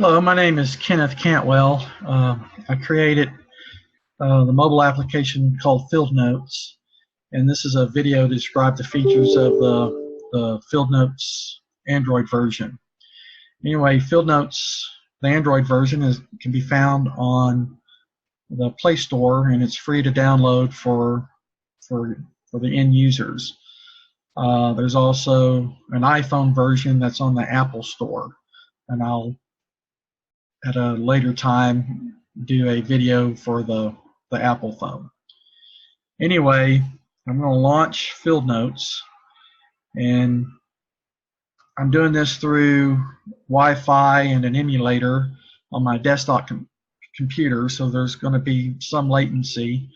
Hello, my name is Kenneth Cantwell. I created the mobile application called FieldNotes, and this is a video to describe the features of the FieldNotes Android version. Anyway, FieldNotes, the Android version, can be found on the Play Store, and it's free to download for the end users. There's also an iPhone version that's on the Apple Store, and I'll at a later time do a video for the Apple phone. Anyway, I'm going to launch FieldNotes, and I'm doing this through Wi-Fi and an emulator on my desktop computer, so there's going to be some latency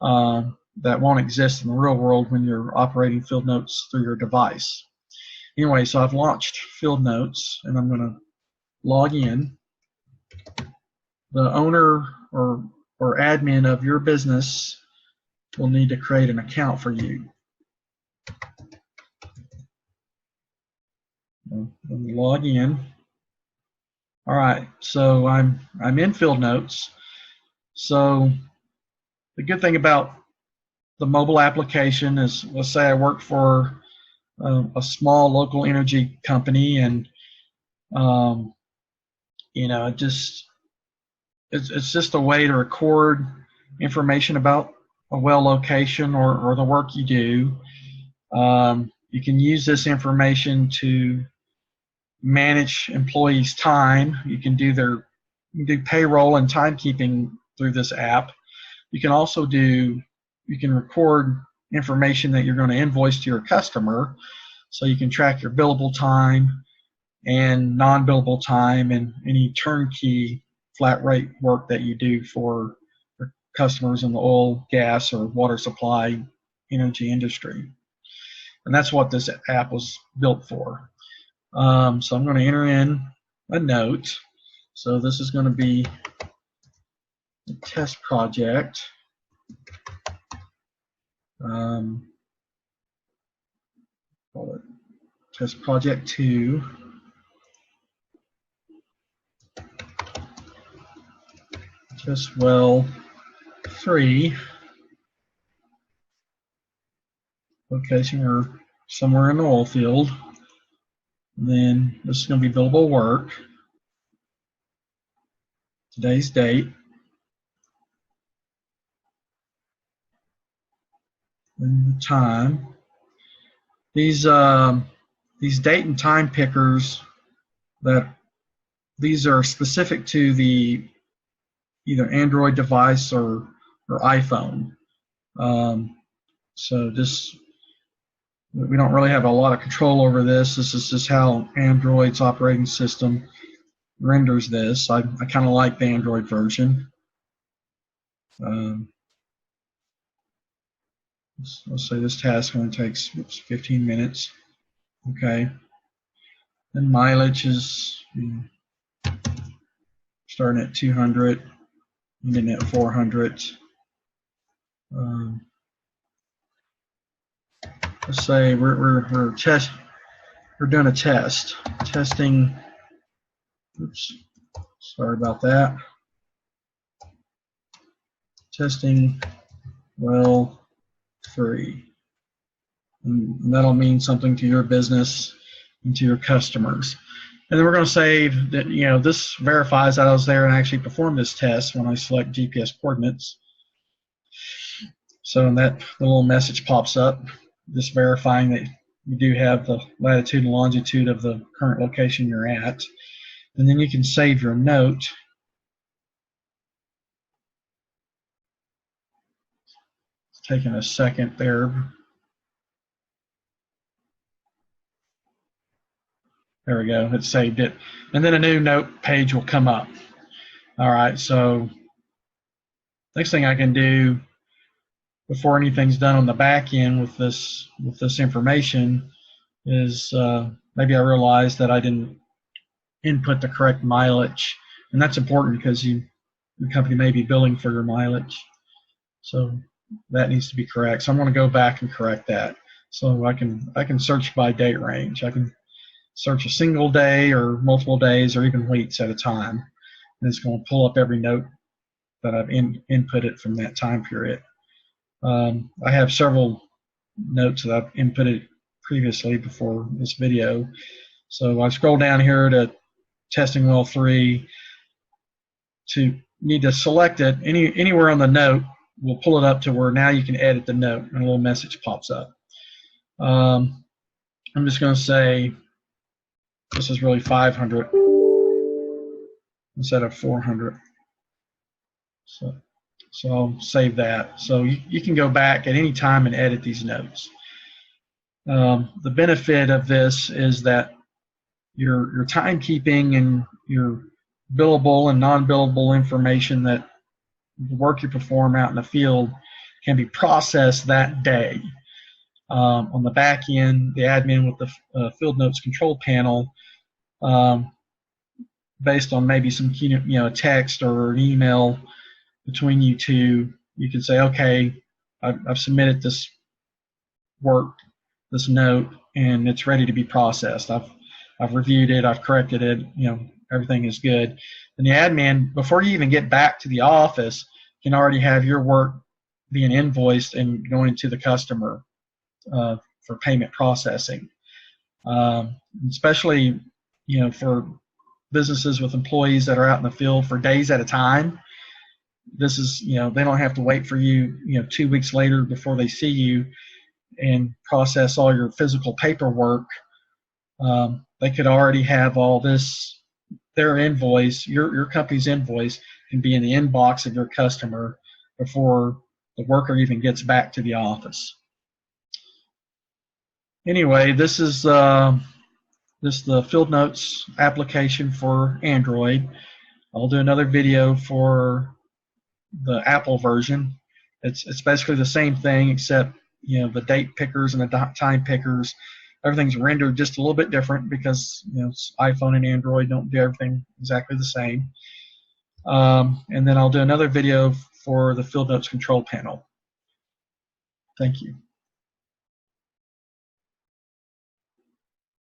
that won't exist in the real world when you're operating FieldNotes through your device. Anyway, so I've launched FieldNotes, and I'm going to log in. The owner or admin of your business will need to create an account for you. Let me log in. All right, so I'm in FieldNotes. So the good thing about the mobile application is, let's say I work for a small local energy company, and you know, it's just a way to record information about a well location or the work you do. You can use this information to manage employees' time. You can do payroll and timekeeping through this app. You can record information that you're going to invoice to your customer, so you can track your billable time and non-billable time and any turnkey flat rate work that you do for customers in the oil, gas, or water supply energy industry. And that's what this app was built for. So I'm going to enter in a note. So this is going to be a test project. Call it test project 2. Test well 3. Location or somewhere in the oil field. And then this is going to be billable work. Today's date. And the time. These date and time pickers, these are specific to the either Android device or iPhone. So we don't really have a lot of control over this. This is just how Android's operating system renders this. I kind of like the Android version. Let's say this task only takes 15 minutes. Okay. Then mileage is starting at 200, ending at 400. Let's say we're doing a test. Testing. Oops. Sorry about that. Testing well 3. And that'll mean something to your business and to your customers. And then we're going to say that, you know, this verifies that I was there and actually performed this test when I select GPS coordinates. So that the little message pops up, just verifying that you do have the latitude and longitude of the current location you're at. And then you can save your note. It's taking a second there. There we go, it saved it. And then a new note page will come up. All right, so next thing I can do before anything's done on the back end with this information is maybe I realized that I didn't input the correct mileage, and that's important because your company may be billing for your mileage, so that needs to be correct. So I'm going to go back and correct that. So I can search by date range. I can search a single day or multiple days or even weeks at a time. And it's going to pull up every note that I've inputted from that time period. I have several notes that I've inputted previously before this video. So I scroll down here to testing well 3. To need to select it anywhere on the note, we'll pull it up to where now you can edit the note and a little message pops up. I'm just going to say this is really 500 instead of 400. So I'll save that. So you can go back at any time and edit these notes. The benefit of this is that your timekeeping and your billable and non-billable information, that the work you perform out in the field, can be processed that day. On the back end, the admin with the FieldNotes control panel, based on maybe some a text or an email between you two, you can say, okay, I've submitted this work, this note, and it's ready to be processed. I've reviewed it, I've corrected it, everything is good. And the admin, before you even get back to the office, can already have your work being invoiced and going to the customer for payment processing. Especially, for businesses with employees that are out in the field for days at a time. This is, they don't have to wait for you, 2 weeks later before they see you and process all your physical paperwork. They could already have all this, their invoice, your company's invoice can be in the inbox of your customer before the worker even gets back to the office. Anyway, this is the FieldNotes application for Android. I'll do another video for the Apple version. It's basically the same thing, except the date pickers and the time pickers, everything's rendered just a little bit different because iPhone and Android don't do everything exactly the same. And then I'll do another video for the FieldNotes control panel. Thank you.